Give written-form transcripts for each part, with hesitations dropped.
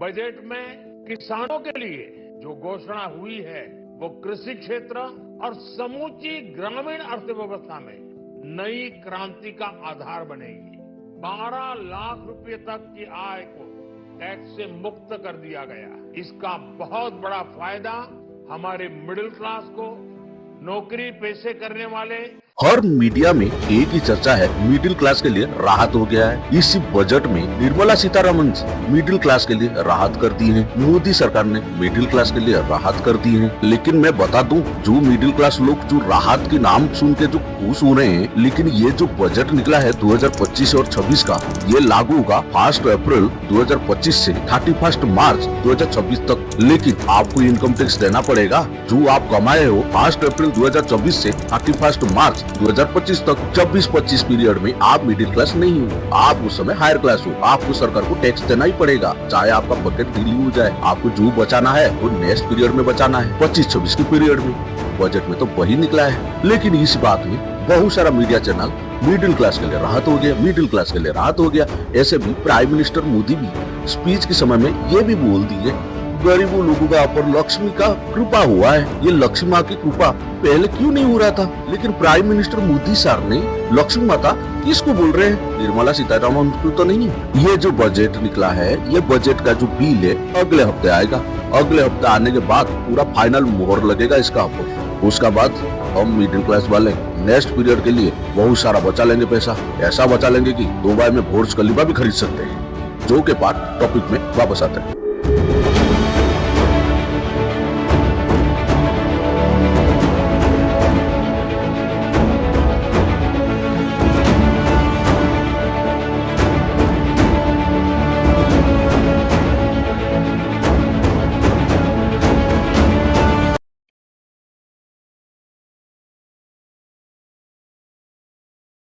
Budget में किसानों के लिए जो घोषणा हुई है वो कृषि क्षेत्र और समूची ग्रामीण अर्थव्यवस्था में नई क्रांति का आधार बनेगी। 12 लाख रुपए तक की आय को टैक्स से मुक्त कर दिया गया। इसका बहुत बड़ा फायदा हमारे मिडिल क्लास को, नौकरी पेशे करने वाले। हर मीडिया में एक ही चर्चा है, मिडिल क्लास के लिए राहत हो गया है। इसी बजट में निर्मला सीतारमण जी मिडिल क्लास के लिए राहत कर दी है। मोदी सरकार ने मिडिल क्लास के लिए राहत कर दी है। लेकिन मैं बता दूं, जो मिडिल क्लास लोग जो राहत के नाम सुन के जो खुश हो रहे हैं, लेकिन ये जो बजट निकला है 2025 और 26 का, ये लागू होगा 1 अप्रैल 2025 से 31 मार्च 2026 तक। लेकिन आपको इनकम टैक्स देना पड़ेगा जो आप कमाए हो 1 अप्रैल 2024 से 31 मार्च 2025 तक। 24-25 पीरियड में आप मिडिल क्लास नहीं हो, आप उस समय हायर क्लास हो। आपको सरकार को टैक्स देना ही पड़ेगा, चाहे आपका बकेट ढीली हो जाए। आपको जो बचाना है वो नेक्स्ट पीरियड में बचाना है, 25-26 के पीरियड में। बजट में तो वही निकला है। लेकिन इस बात में बहुत सारा मीडिया चैनल मिडिल क्लास के लिए राहत हो गया, मिडिल क्लास के लिए राहत हो गया। ऐसे भी प्राइम मिनिस्टर मोदी भी स्पीच के समय में ये भी बोल दिए, गरीबों लोगों का ऊपर लक्ष्मी का कृपा हुआ है। ये लक्ष्मी माँ की कृपा पहले क्यों नहीं हो रहा था? लेकिन प्राइम मिनिस्टर मोदी सर ने लक्ष्मी माता किसको बोल रहे हैं? निर्मला सीतारमण को तो नहीं है। ये जो बजट निकला है, ये बजट का जो बिल है अगले हफ्ते आएगा। अगले हफ्ते आने के बाद पूरा फाइनल मोहर लगेगा इसका ऊपर। उसका बाद हम मिडिल क्लास वाले नेक्स्ट पीरियड के लिए बहुत सारा बचा लेंगे पैसा। ऐसा बचा लेंगे कि दुबई में बुर्ज खलीफा भी खरीद सकते हैं। जो के बाद टॉपिक में वापस आते हैं।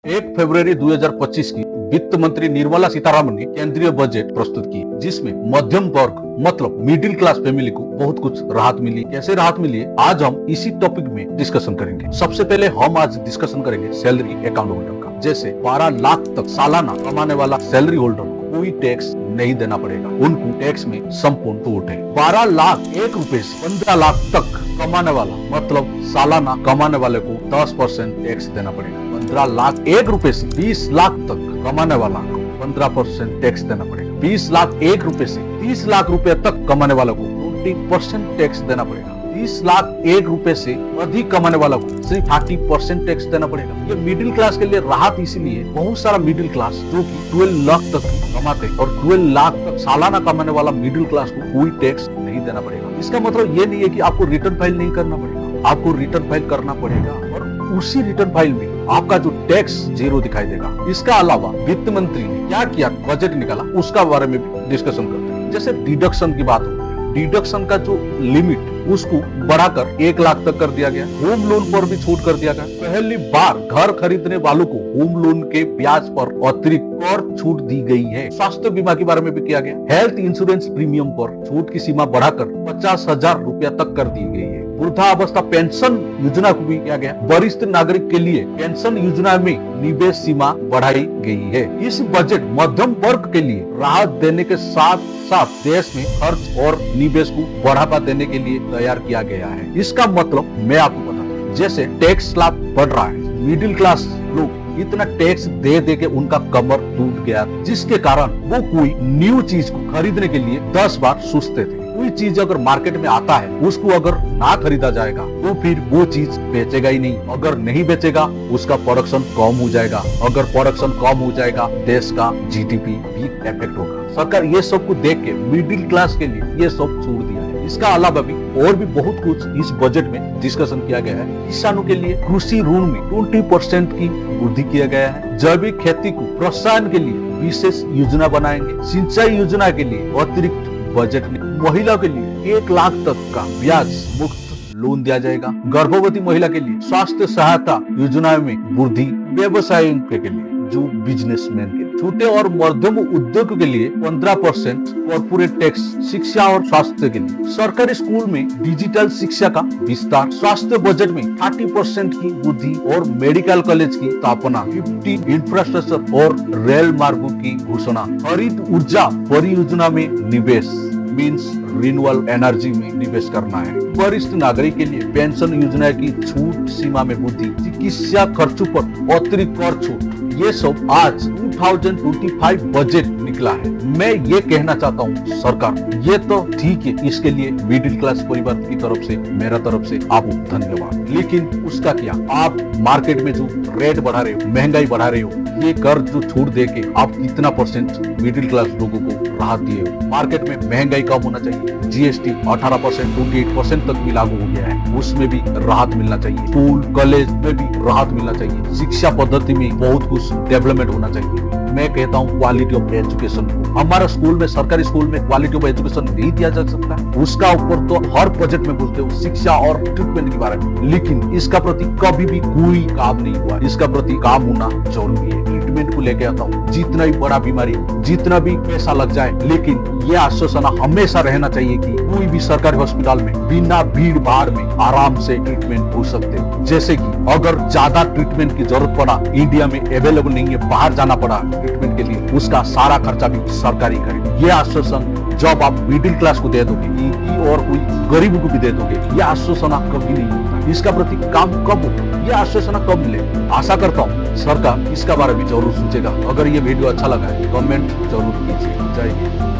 एक फरवरी 2025 की वित्त मंत्री निर्मला सीतारमण ने केंद्रीय बजट प्रस्तुत की, जिसमें मध्यम वर्ग मतलब मिडिल क्लास फैमिली को बहुत कुछ राहत मिली। कैसे राहत मिली है, आज हम इसी टॉपिक में डिस्कशन करेंगे। सबसे पहले हम आज डिस्कशन करेंगे सैलरी अकाउंट होल्डर का। जैसे 12 लाख तक सालाना कमाने वाला सैलरी होल्डर को कोई टैक्स नहीं देना पड़ेगा, उनको टैक्स में संपूर्ण छूट है। 12 लाख 1 रुपए से 15 लाख तक कमाने वाला मतलब सालाना कमाने वाले को 10% टैक्स देना पड़ेगा। 15 लाख 1 रुपए से 20 लाख तक कमाने वाला को 15% टैक्स देना पड़ेगा। 20 लाख 1 रुपए से 30 लाख रुपए तक कमाने वाला को 20% टैक्स देना पड़ेगा। 30 लाख 1 रुपए से अधिक कमाने वाला को सिर्फ 30% टैक्स देना पड़ेगा। ये मिडिल क्लास के लिए राहत इसीलिए, बहुत सारा मिडिल क्लास जो कि 12 लाख तक कमाते और 12 लाख तक सालाना कमाने वाला मिडिल क्लास को कोई टैक्स नहीं देना पड़ेगा। इसका मतलब ये नहीं है कि आपको रिटर्न फाइल नहीं करना पड़ेगा, आपको रिटर्न फाइल करना पड़ेगा और उसी रिटर्न फाइल में आपका जो टैक्स जीरो दिखाई देगा। इसका अलावा वित्त मंत्री ने क्या किया, बजट निकाला, उसका बारे में भी डिस्कशन करते हैं। जैसे डिडक्शन की बात हो, डिडक्शन का जो लिमिट उसको बढ़ाकर 1 लाख तक कर दिया गया। होम लोन पर भी छूट कर दिया गया। पहली बार घर खरीदने वालों को होम लोन के ब्याज पर अतिरिक्त और छूट दी गई है। स्वास्थ्य बीमा के बारे में भी किया गया। हेल्थ इंश्योरेंस प्रीमियम पर छूट की सीमा बढ़ाकर 50,000 रुपया तक कर दी गई है। वृद्धावस्था पेंशन योजना को भी किया गया। वरिष्ठ नागरिक के लिए पेंशन योजना में निवेश सीमा बढ़ाई गई है। इस बजट मध्यम वर्ग के लिए राहत देने के साथ साथ देश में खर्च और निवेश को बढ़ावा देने के लिए तैयार किया गया है। इसका मतलब मैं आपको बता दूं, जैसे टैक्स स्लैब बढ़ रहा है, मिडिल क्लास लोग इतना टैक्स दे दे के उनका कमर टूट गया, जिसके कारण वो कोई न्यू चीज को खरीदने के लिए 10 बार सोचते थे। कोई चीज अगर मार्केट में आता है, उसको अगर ना खरीदा जाएगा तो फिर वो चीज बेचेगा ही नहीं। अगर नहीं बेचेगा उसका प्रोडक्शन कम हो जाएगा। अगर प्रोडक्शन कम हो जाएगा देश का जीडीपी भी इफेक्ट होगा। सरकार ये सब को देख के मिडिल क्लास के लिए ये सब छोड़ दिया है। इसका अलावा भी और भी बहुत कुछ इस बजट में डिस्कशन किया गया है। किसानों के लिए कृषि ऋण में 20% की वृद्धि किया गया है। जैविक खेती को प्रोत्साहन के लिए विशेष योजना बनाएंगे। सिंचाई योजना के लिए अतिरिक्त बजट में महिला के लिए 1 लाख तक का ब्याज मुक्त लोन दिया जाएगा। गर्भवती महिला के लिए स्वास्थ्य सहायता योजना में वृद्धि। व्यवसायियों के लिए, जो बिजनेसमैन के लिए, छोटे और मध्यम उद्योग के लिए 15% कॉर्पोरेट टैक्स। शिक्षा और स्वास्थ्य के लिए सरकारी स्कूल में डिजिटल शिक्षा का विस्तार। स्वास्थ्य बजट में 30% की वृद्धि और मेडिकल कॉलेज की स्थापना। 50 इंफ्रास्ट्रक्चर और रेल मार्गों की घोषणा। हरित ऊर्जा परियोजना में निवेश। मीन्स रिन्यूएबल एनर्जी में निवेश करना है। वरिष्ठ नागरिक के लिए पेंशन योजना की छूट सीमा में वृद्धि, चिकित्सा खर्चों पर अतिरिक्त कर छूट, ये सब आज 2025 बजट निकला है। मैं ये कहना चाहता हूँ सरकार, ये तो ठीक है, इसके लिए मिडिल क्लास परिवार की तरफ से, मेरा तरफ से आपको धन्यवाद। लेकिन उसका क्या, आप मार्केट में जो रेट बढ़ा रहे हो, महंगाई बढ़ा रहे हो, ये कर्ज जो छूट दे के आप कितना % मिडिल क्लास लोगों को राहत दिए हो। मार्केट में महंगाई कम होना चाहिए, जीएसटी 18%, 28% तक भी लागू हो गया है, उसमें भी राहत मिलना चाहिए। स्कूल कॉलेज में भी राहत मिलना चाहिए। शिक्षा पद्धति में बहुत कुछ डेवलपमेंट होना चाहिए। मैं कहता हूँ क्वालिटी ऑफ एजुकेशन को, हमारा स्कूल में, सरकारी स्कूल में क्वालिटी ऑफ एजुकेशन नहीं दिया जा सकता, उसका ऊपर तो हर बजट में बोलते हो शिक्षा और ट्रीटमेंट के बारे में, लेकिन इसका प्रति कभी भी कोई काम नहीं हुआ। इसका प्रति काम होना जरूरी है। ट्रीटमेंट को लेके आता हूँ, जितना भी बड़ा बीमारी हो, जितना भी पैसा लग जाए, लेकिन ये आश्वासन हमेशा रहना चाहिए कि कोई भी सरकारी हॉस्पिटल में बिना भीड़ भाड़ में आराम से ट्रीटमेंट हो सकते हैं। जैसे कि अगर ज्यादा ट्रीटमेंट की जरूरत पड़ा, इंडिया में अवेलेबल नहीं है, बाहर जाना पड़ा ट्रीटमेंट के लिए, उसका सारा खर्चा भी सरकारी करे। ये आश्वासन जब आप मिडिल क्लास को दे दोगे और कोई गरीब को भी दे दोगे, ये आश्वासन कभी नहीं होता। इसका प्रति काम कब होगा, ये आश्वासन कब मिले। आशा करता हूँ सरकार इसका बारे में जरूर सोचेगा। अगर ये वीडियो अच्छा लगा है, कमेंट जरूर कीजिए। जय हिंद।